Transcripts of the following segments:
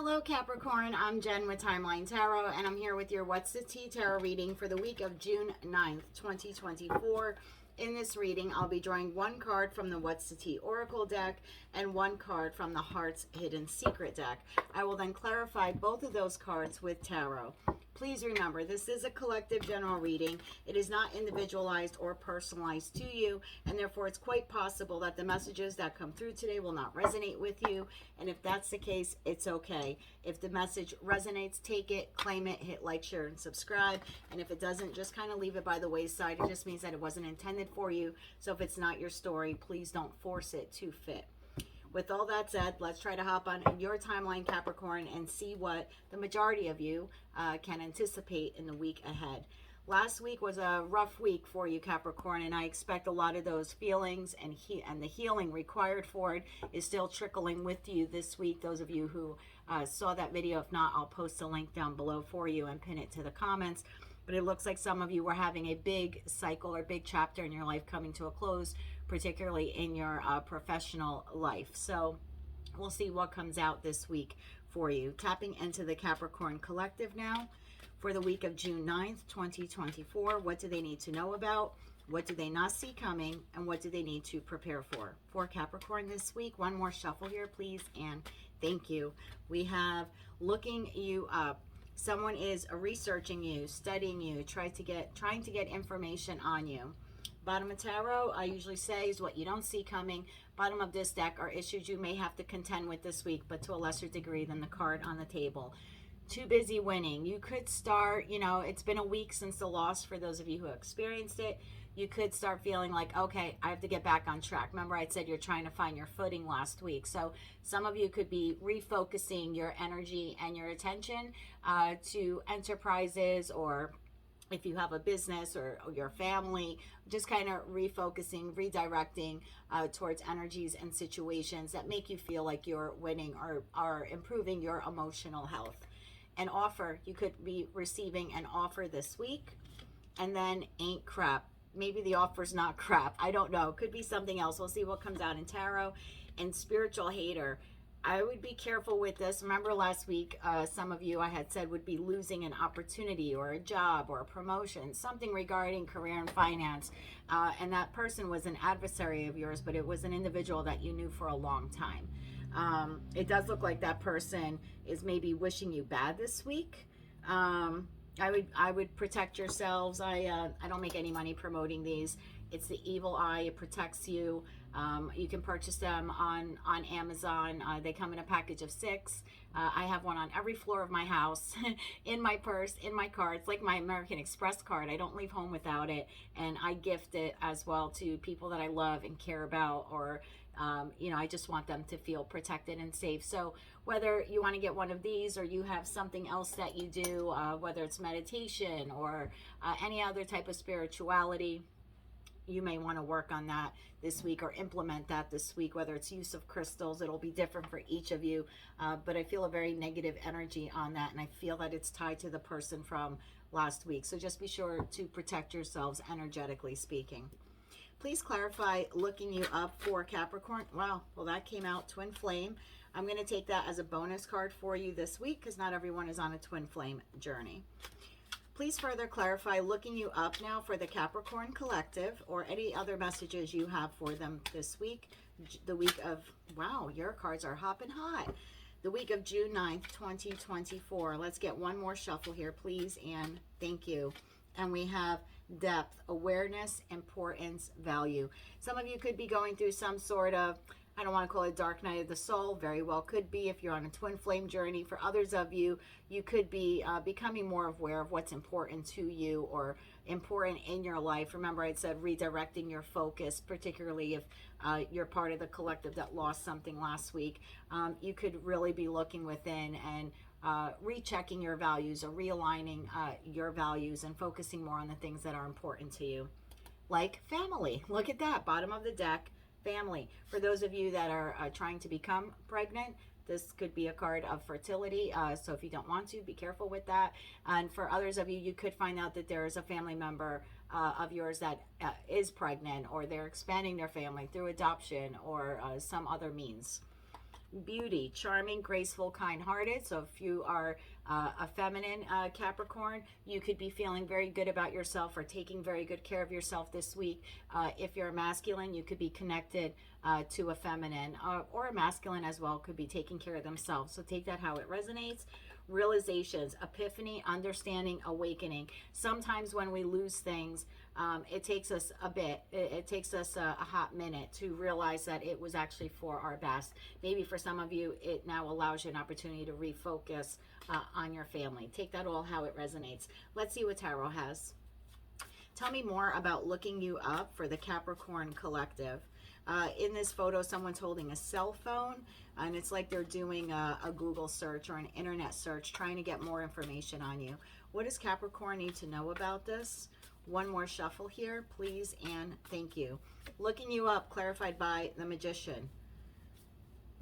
Hello Capricorn, I'm Jen with Timeline Tarot, and I'm here with your What's the Tea Tarot reading for the week of June 9th, 2024. In this reading, I'll be drawing one card from the What's the Tea Oracle deck and one card from the Heart's Hidden Secret deck. I will then clarify both of those cards with tarot. Please remember, this is a collective general reading. It is not individualized or personalized to you, and therefore it's quite possible that the messages that come through today will not resonate with you. And if that's the case, it's okay. If the message resonates, take it, claim it, hit like, share, and subscribe. And if it doesn't, just kind of leave it by the wayside. It just means that it wasn't intended for you. So if it's not your story, please don't force it to fit. With all that said, let's try to hop on your timeline, Capricorn, and see what the majority of you can anticipate in the week ahead. Last week was a rough week for you, Capricorn, and I expect a lot of those feelings and the healing required for it is still trickling with you this week. Those of you who saw that video, if not, I'll post a link down below for you and pin it to the comments. But it looks like some of you were having a big cycle or big chapter in your life coming to a close, particularly in your professional life. So we'll see what comes out this week for you. Tapping into the Capricorn Collective now for the week of June 9th, 2024. What do they need to know about? What do they not see coming? And what do they need to prepare for? For Capricorn this week, one more shuffle here, please, and thank you. We have looking you up. Someone is researching you, studying you, trying to get information on you. Bottom of tarot, I usually say, is what you don't see coming. Bottom of this deck are issues you may have to contend with this week, but to a lesser degree than the card on the table. Too busy winning. You could start, it's been a week since the loss for those of you who experienced it. You could start feeling like, okay, I have to get back on track. Remember I said you're trying to find your footing last week. So some of you could be refocusing your energy and your attention to enterprises, or if you have a business or your family, just kind of refocusing, redirecting towards energies and situations that make you feel like you're winning or are improving your emotional health. An offer, you could be receiving an offer this week, and then ain't crap. Maybe the offer's not crap. I don't know. Could be something else. We'll see what comes out in tarot. And spiritual hater, I would be careful with this. Remember last week, some of you I had said would be losing an opportunity or a job or a promotion, something regarding career and finance. And that person was an adversary of yours, but it was an individual that you knew for a long time. It does look like that person is maybe wishing you bad this week. I would protect yourselves. I don't make any money promoting these. It's the evil eye. It protects you. You can purchase them on Amazon. They come in a package of 6. I have one on every floor of my house, in my purse, in my car. It's like my American Express card. I don't leave home without it. And I gift it as well to people that I love and care about, or I just want them to feel protected and safe. So whether you want to get one of these or you have something else that you do, whether it's meditation or any other type of spirituality, you may want to work on that this week or implement that this week, whether it's use of crystals. It'll be different for each of you, but I feel a very negative energy on that, and I feel that it's tied to the person from last week. So just be sure to protect yourselves, energetically speaking. Please clarify looking you up for Capricorn. Wow, well that came out twin flame. I'm going to take that as a bonus card for you this week because not everyone is on a twin flame journey. Please further clarify looking you up now for the Capricorn Collective, or any other messages you have for them this week. The week of, wow, your cards are hopping hot. The week of June 9th, 2024. Let's get one more shuffle here, please, and thank you. And we have depth, awareness, importance, value. Some of you could be going through some sort of, I don't want to call it dark night of the soul, very well could be if you're on a twin flame journey. For others of you, you could be becoming more aware of what's important to you or important in your life. Remember I said redirecting your focus, particularly if you're part of the collective that lost something last week. You could really be looking within and rechecking your values or realigning your values and focusing more on the things that are important to you. Like family. Look at that, bottom of the deck. Family. For those of you that are trying to become pregnant, this could be a card of fertility. So if you don't want to, be careful with that. And for others of you, you could find out that there is a family member of yours that is pregnant, or they're expanding their family through adoption or some other means. Beauty, charming, graceful, kind-hearted. So if you are a feminine Capricorn, you could be feeling very good about yourself or taking very good care of yourself this week. If you're a masculine, you could be connected to a feminine, or a masculine as well could be taking care of themselves. So take that how it resonates. Realizations, epiphany, understanding, awakening. Sometimes when we lose things, it takes us a bit. It takes us a hot minute to realize that it was actually for our best. Maybe for some of you, it now allows you an opportunity to refocus on your family. Take that all how it resonates. Let's see what Tarot has. Tell me more about looking you up for the Capricorn collective. In this photo, someone's holding a cell phone, and it's like they're doing a Google search or an internet search, trying to get more information on you. What does Capricorn need to know about this? One more shuffle here, please, and thank you. Looking you up, clarified by the Magician.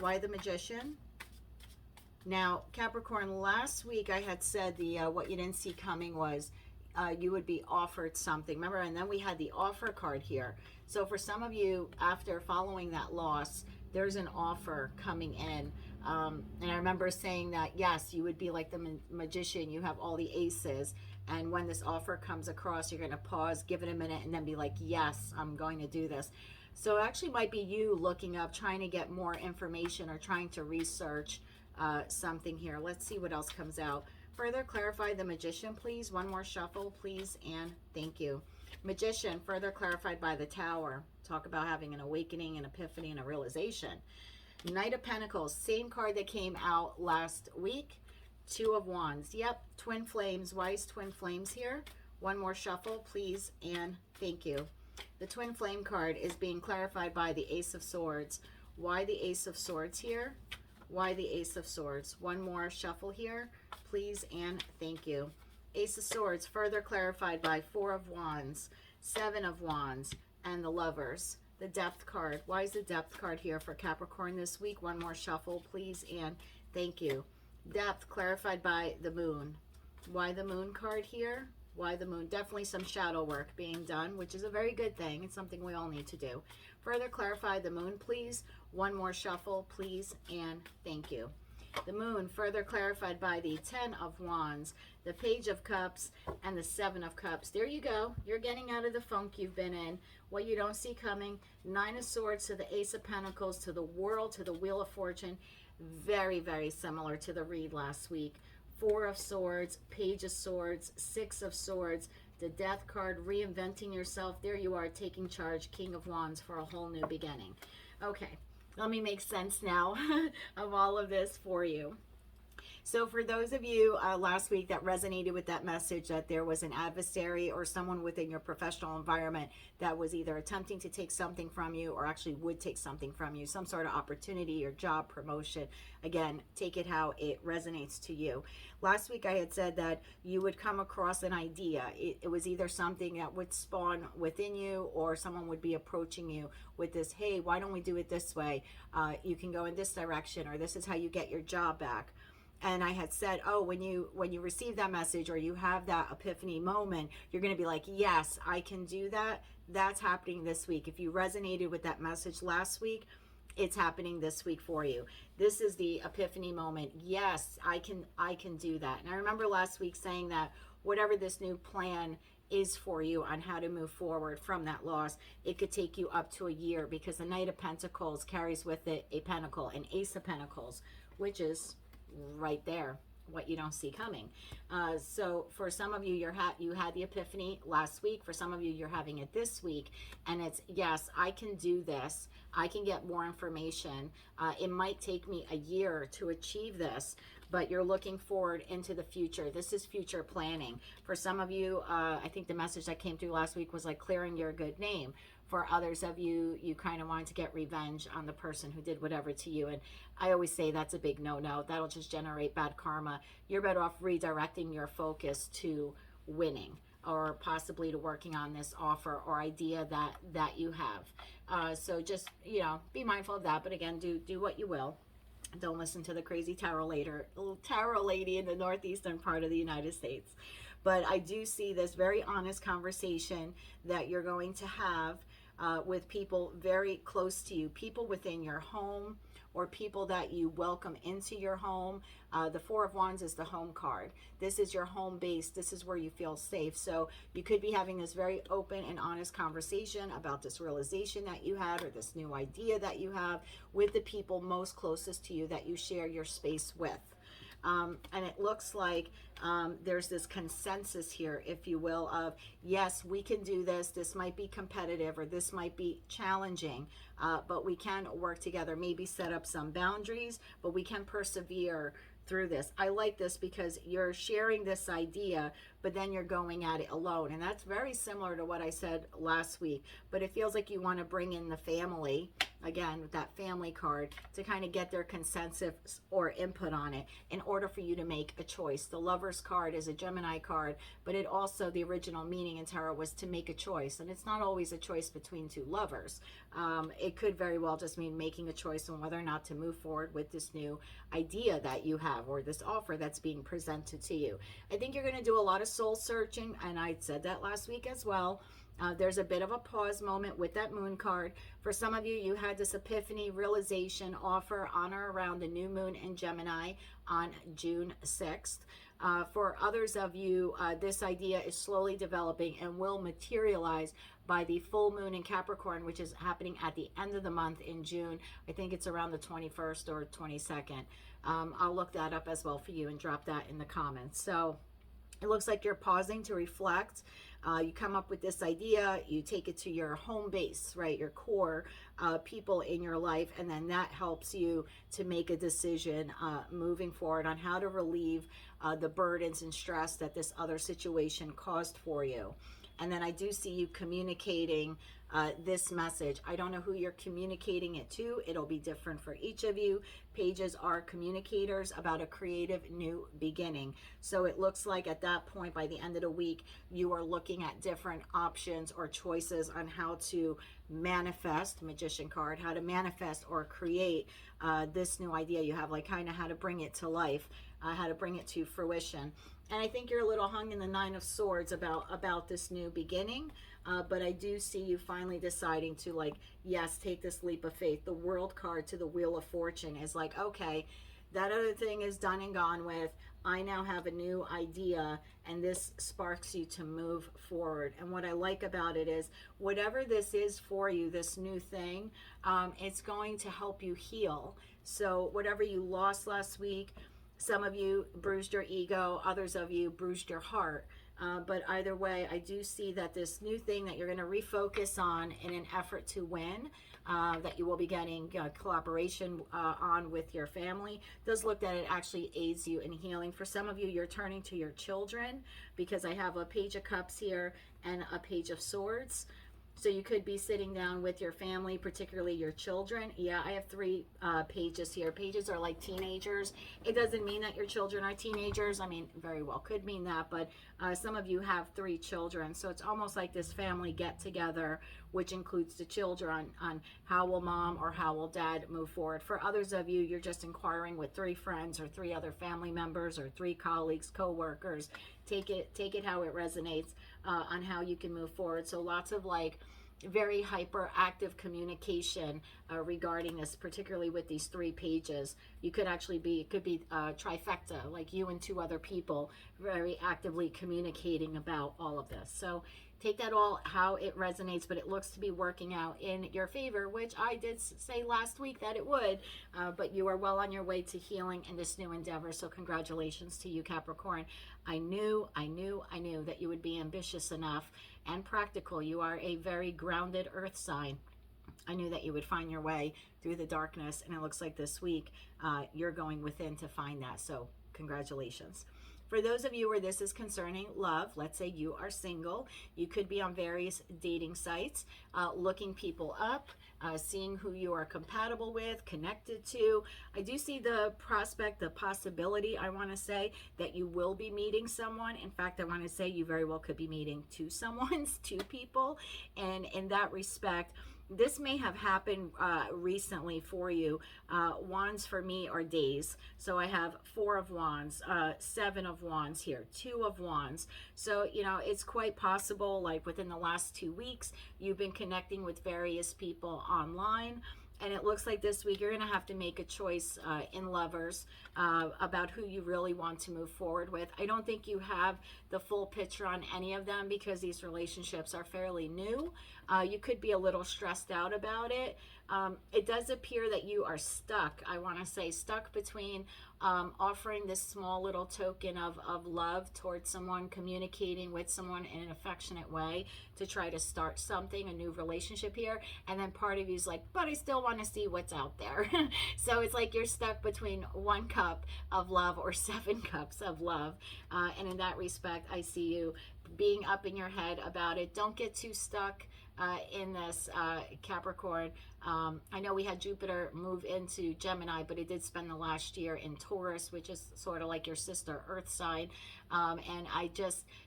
Why the Magician? Now, Capricorn, last week I had said the what you didn't see coming was you would be offered something. Remember, and then we had the offer card here. So for some of you, after following that loss, there's an offer coming in. And I remember saying that, yes, you would be like the magician. You have all the aces. And when this offer comes across, you're going to pause, give it a minute, and then be like, yes, I'm going to do this. So it actually might be you looking up, trying to get more information or trying to research something here. Let's see what else comes out. Further clarify the Magician, please. One more shuffle, please, and thank you. Magician, further clarified by the Tower. Talk about having an awakening, an epiphany, and a realization. Knight of Pentacles, same card that came out last week. Two of Wands. Yep, twin flames. Why is twin flames here? One more shuffle, please, and thank you. The twin flame card is being clarified by the Ace of Swords. Why the Ace of Swords here? Why the Ace of Swords? One more shuffle here, please, and thank you. Ace of Swords, further clarified by Four of Wands, Seven of Wands, and the Lovers. The Depth card. Why is the Depth card here for Capricorn this week? One more shuffle, please, and thank you. Depth clarified by the Moon. Why the Moon card here? Why the Moon? Definitely some shadow work being done, which is a very good thing. It's something we all need to do. Further clarify the Moon, please. One more shuffle, please, and thank you. The Moon, further clarified by the Ten of Wands, the Page of Cups, and the Seven of Cups. There you go. You're getting out of the funk you've been in. What you don't see coming. Nine of Swords to the Ace of Pentacles, to the World, to the Wheel of Fortune. Very, very similar to the read last week. Four of Swords, Page of Swords, Six of Swords, the Death card, reinventing yourself. There you are, taking charge, King of Wands, for a whole new beginning. Okay, let me make sense now of all of this for you. So for those of you last week that resonated with that message that there was an adversary or someone within your professional environment that was either attempting to take something from you or actually would take something from you, some sort of opportunity or job promotion, again, take it how it resonates to you. Last week I had said that you would come across an idea. It was either something that would spawn within you or someone would be approaching you with this, hey, why don't we do it this way? You can go in this direction, or this is how you get your job back. And I had said, oh, when you receive that message or you have that epiphany moment, you're going to be like, yes, I can do that. That's happening this week. If you resonated with that message last week, it's happening this week for you. This is the epiphany moment. Yes, I can do that. And I remember last week saying that whatever this new plan is for you on how to move forward from that loss, it could take you up to a year, because the Knight of Pentacles carries with it a pentacle, an Ace of Pentacles, which is right there, what you don't see coming. So for some of you, you had the epiphany last week. For some of you, you're having it this week, and it's, yes, I can do this. I can get more information. It might take me a year to achieve this, but you're looking forward into the future. This is future planning. For some of you, I think the message that came through last week was like clearing your good name. For others of you, you kind of wanted to get revenge on the person who did whatever to you. And I always say that's a big no-no. That'll just generate bad karma. You're better off redirecting your focus to winning, or possibly to working on this offer or idea that you have. So just, be mindful of that. But again, do what you will. Don't listen to the crazy tarot lady in the northeastern part of the United States. But I do see this very honest conversation that you're going to have with people very close to you, people within your home or people that you welcome into your home. The Four of Wands is the home card. This is your home base. This is where you feel safe. So you could be having this very open and honest conversation about this realization that you had, or this new idea that you have, with the people most closest to you that you share your space with. And it looks like there's this consensus here, if you will, of yes, we can do this. This might be competitive, or this might be challenging, but we can work together, maybe set up some boundaries, but we can persevere through this. I like this because you're sharing this idea, but then you're going at it alone. And that's very similar to what I said last week, but it feels like you want to bring in the family, again, with that family card, to kind of get their consensus or input on it in order for you to make a choice. The Lover's card is a Gemini card, but it also, the original meaning in tarot was to make a choice. And it's not always a choice between two lovers. It could very well just mean making a choice on whether or not to move forward with this new idea that you have, or this offer that's being presented to you. I think you're going to do a lot of soul searching, and I said that last week as well. There's a bit of a pause moment with that moon card. For some of you, you had this epiphany, realization, offer on or around the new moon in Gemini on June 6th. For others of you, this idea is slowly developing and will materialize by the full moon in Capricorn, which is happening at the end of the month in June. I think it's around the 21st or 22nd. I'll look that up as well for you and drop that in the comments. So it looks like you're pausing to reflect. You come up with this idea, you take it to your home base, right? Your core people in your life, and then that helps you to make a decision moving forward on how to relieve the burdens and stress that this other situation caused for you. And then I do see you communicating this message. I don't know who you're communicating it to. It'll be different for each of you. Pages are communicators about a creative new beginning. So it looks like at that point, by the end of the week, you are looking at different options or choices on how to manifest, Magician card, how to manifest or create this new idea you have, like kind of how to bring it to life, how to bring it to fruition. And I think you're a little hung in the Nine of Swords about this new beginning. But I do see you finally deciding to, like, yes, take this leap of faith. The World card to the Wheel of Fortune is like, okay, that other thing is done and gone with. I now have a new idea, and this sparks you to move forward. And what I like about it is, whatever this is for you, this new thing, it's going to help you heal. So whatever you lost last week, some of you bruised your ego, others of you bruised your heart. But either way, I do see that this new thing that you're going to refocus on in an effort to win, that you will be getting collaboration on with your family, does look that it actually aids you in healing. For some of you, you're turning to your children, because I have a Page of Cups here and a Page of Swords. So you could be sitting down with your family, particularly your children. Yeah, I have three pages here. Pages are like teenagers. It doesn't mean that your children are teenagers. I mean, very well could mean that, but some of you have three children. So it's almost like this family get together, which includes the children, on how will mom or how will dad move forward. For others of you, you're just inquiring with three friends or three other family members or three colleagues, co-workers. Take it how it resonates on how you can move forward. So lots of like very hyperactive communication regarding this, particularly with these three pages. You could actually be, it could be trifecta, like you and two other people very actively communicating about all of this. So take that all how it resonates, but it looks to be working out in your favor, which I did say last week that it would, but you are well on your way to healing in this new endeavor. So congratulations to you, Capricorn. I knew that you would be ambitious enough and practical. You are a very grounded earth sign. I knew that you would find your way through the darkness, and it looks like this week you're going within to find that. So congratulations. For those of you where this is concerning love, let's say you are single, you could be on various dating sites, looking people up, seeing who you are compatible with, connected to. I do see the prospect, the possibility, I want to say, that you will be meeting someone. In fact, I want to say you very well could be meeting two people. And in that respect, this may have happened recently for you. Wands for me are days. So I have 4 of Wands, 7 of Wands here, 2 of Wands. So, you know, it's quite possible, like within the last 2 weeks, you've been connecting with various people online. And it looks like this week you're going to have to make a choice in lovers about who you really want to move forward with. I don't think you have the full picture on any of them because these relationships are fairly new. You could be a little stressed out about it. It does appear that you are stuck, I want to say, stuck between offering this small little token of love towards someone, communicating with someone in an affectionate way to try to start something, a new relationship here. And then part of you is like, but I still want to see what's out there. So it's like you're stuck between 1 cup of love or 7 cups of love. And in that respect, I see you being up in your head about it. Don't get too stuck in this, Capricorn. I know we had Jupiter move into Gemini, but it did spend the last year in Taurus, which is sort of like your sister Earth sign. And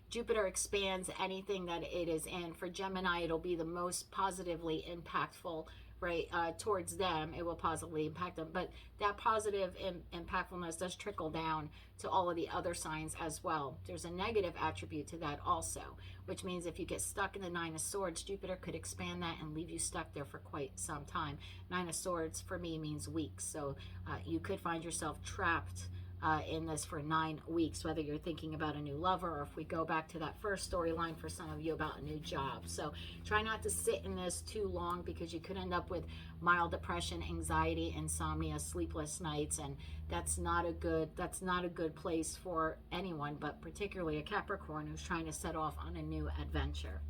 Jupiter expands anything that it is in. For Gemini, it'll be the most positively impactful, right, towards them. It will positively impact them, but that positive impactfulness does trickle down to all of the other signs as well. There's a negative attribute to that also, which means if you get stuck in the 9 of Swords, Jupiter could expand that and leave you stuck there for quite some time. 9 of Swords for me means weeks, so you could find yourself trapped in this for 9 weeks, whether you're thinking about a new lover or if we go back to that first storyline for some of you about a new job. So try not to sit in this too long because you could end up with mild depression, anxiety, insomnia, sleepless nights, and that's not a good place for anyone, but particularly a Capricorn who's trying to set off on a new adventure.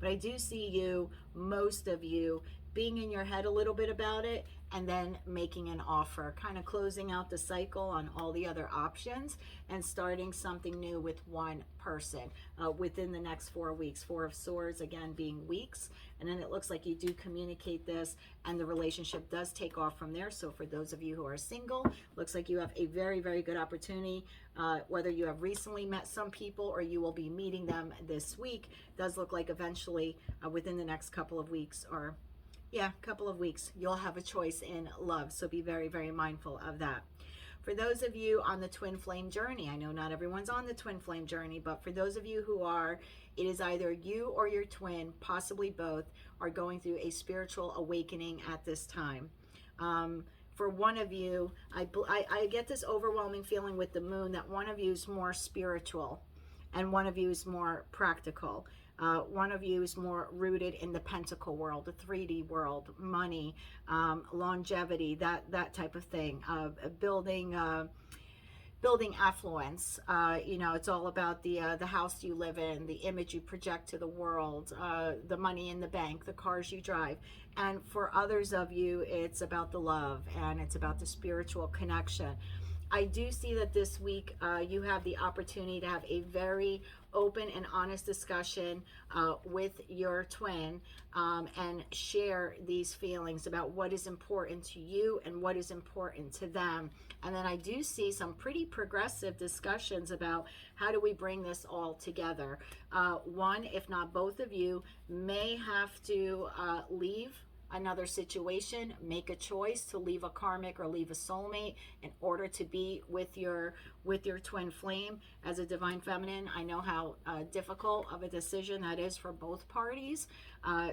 But I do see you, most of you, being in your head a little bit about it and then making an offer, kind of closing out the cycle on all the other options and starting something new with one person within the next 4 weeks. 4 of Swords, again, being weeks. And then it looks like you do communicate this and the relationship does take off from there. So for those of you who are single, looks like you have a very, very good opportunity. Whether you have recently met some people or you will be meeting them this week, does look like eventually within the next couple of weeks couple of weeks, you'll have a choice in love. So be very, very mindful of that. For those of you on the twin flame journey, I know not everyone's on the twin flame journey, but for those of you who are, it is either you or your twin, possibly both, are going through a spiritual awakening at this time. For one of you, I get this overwhelming feeling with the moon that one of you is more spiritual and one of you is more practical. One of you is more rooted in the pentacle world, the 3D world, money, longevity, that type of thing, building affluence. It's all about the house you live in, the image you project to the world, the money in the bank, the cars you drive. And for others of you, it's about the love and it's about the spiritual connection. I do see that this week you have the opportunity to have a very open and honest discussion with your twin and share these feelings about what is important to you and what is important to them. And then I do see some pretty progressive discussions about how do we bring this all together. One, if not both of you, may have to leave another situation, make a choice to leave a karmic or leave a soulmate in order to be with your twin flame. As a divine feminine, I know how difficult of a decision that is for both parties.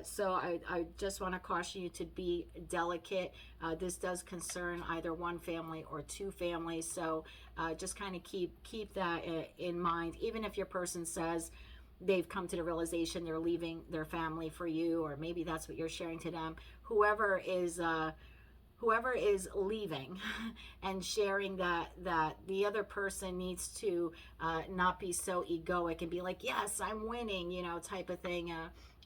So I just want to caution you to be delicate. This does concern either one family or 2 families. So just kind of keep that in mind. Even if your person says they've come to the realization they're leaving their family for you, or maybe that's what you're sharing to them. Whoever is leaving and sharing that the other person needs to not be so egoic and be like, yes, I'm winning, type of thing.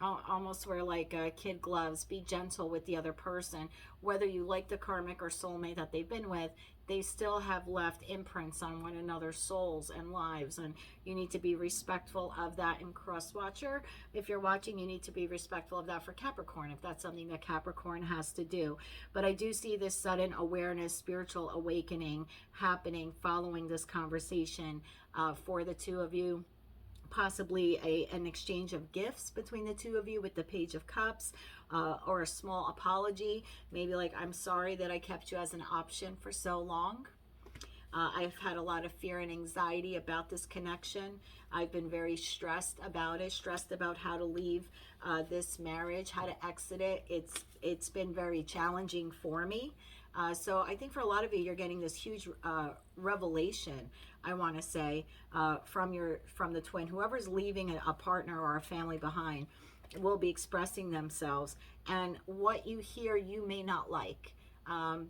Almost wear like kid gloves. Be gentle with the other person. Whether you like the karmic or soulmate that they've been with, they still have left imprints on one another's souls and lives, and you need to be respectful of that. And cross watcher, if you're watching, you need to be respectful of that for Capricorn if that's something that Capricorn has to do. But I do see this sudden awareness, spiritual awakening happening following this conversation for the 2 of you. Possibly an exchange of gifts between the 2 of you with the Page of Cups, or a small apology, maybe like, I'm sorry that I kept you as an option for so long. I've had a lot of fear and anxiety about this connection. I've been very stressed about it, stressed about how to leave this marriage, how to exit it. It's been very challenging for me. So I think for a lot of you, you're getting this huge revelation, I want to say, from the twin. Whoever's leaving a partner or a family behind will be expressing themselves, and what you hear you may not like,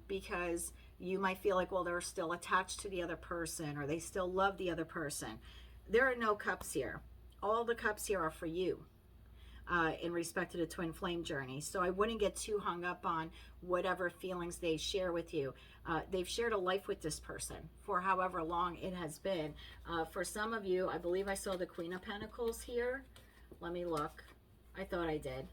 because you might feel like, well, they're still attached to the other person, or they still love the other person. There are no cups here. All the cups here are for you. In respect to the twin flame journey. So I wouldn't get too hung up on whatever feelings they share with you. They've shared a life with this person for however long it has been. For some of you, I believe I saw the Queen of Pentacles here. Let me look. I thought I did.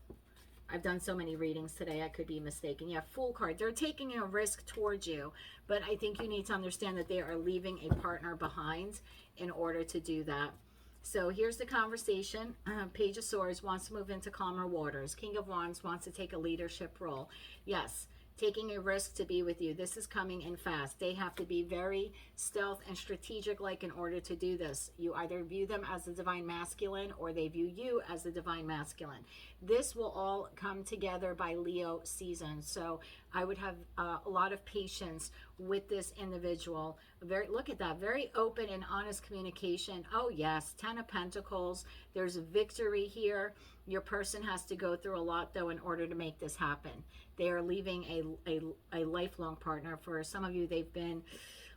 I've done so many readings today, I could be mistaken. Yeah, Fool card. They're taking a risk towards you, but I think you need to understand that they are leaving a partner behind in order to do that. So here's the conversation. Page of Swords wants to move into calmer waters. King of Wands wants to take a leadership role. Yes, taking a risk to be with you. This is coming in fast. They have to be very stealth and strategic like in order to do this. You either view them as the divine masculine, or they view you as the divine masculine. This will all come together by Leo season. So I would have a lot of patience with this individual. Look at that, very open and honest communication. Oh yes, 10 of Pentacles. There's a victory here. Your person has to go through a lot though in order to make this happen. They are leaving a lifelong partner. For some of you, they've been,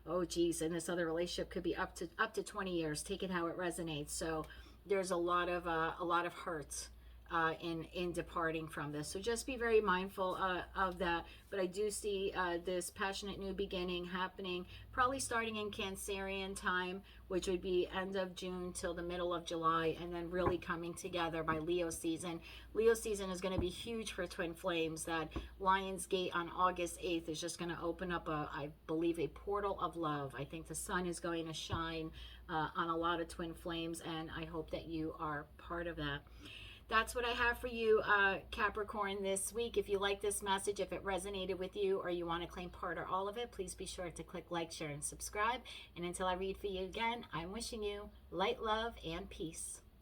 oh geez, and this other relationship could be up to 20 years. Take it how it resonates. So there's a lot of hurt in departing from this. So just be very mindful of that. But I do see this passionate new beginning happening, probably starting in Cancerian time, which would be end of June till the middle of July, and then really coming together by Leo season. Leo season is going to be huge for twin flames. That Lion's Gate on August 8th is just going to open up I believe, a portal of love. I think the sun is going to shine on a lot of twin flames, and I hope that you are part of that. That's what I have for you, Capricorn, this week. If you like this message, if it resonated with you, or you want to claim part or all of it, please be sure to click like, share, and subscribe. And until I read for you again, I'm wishing you light, love, and peace.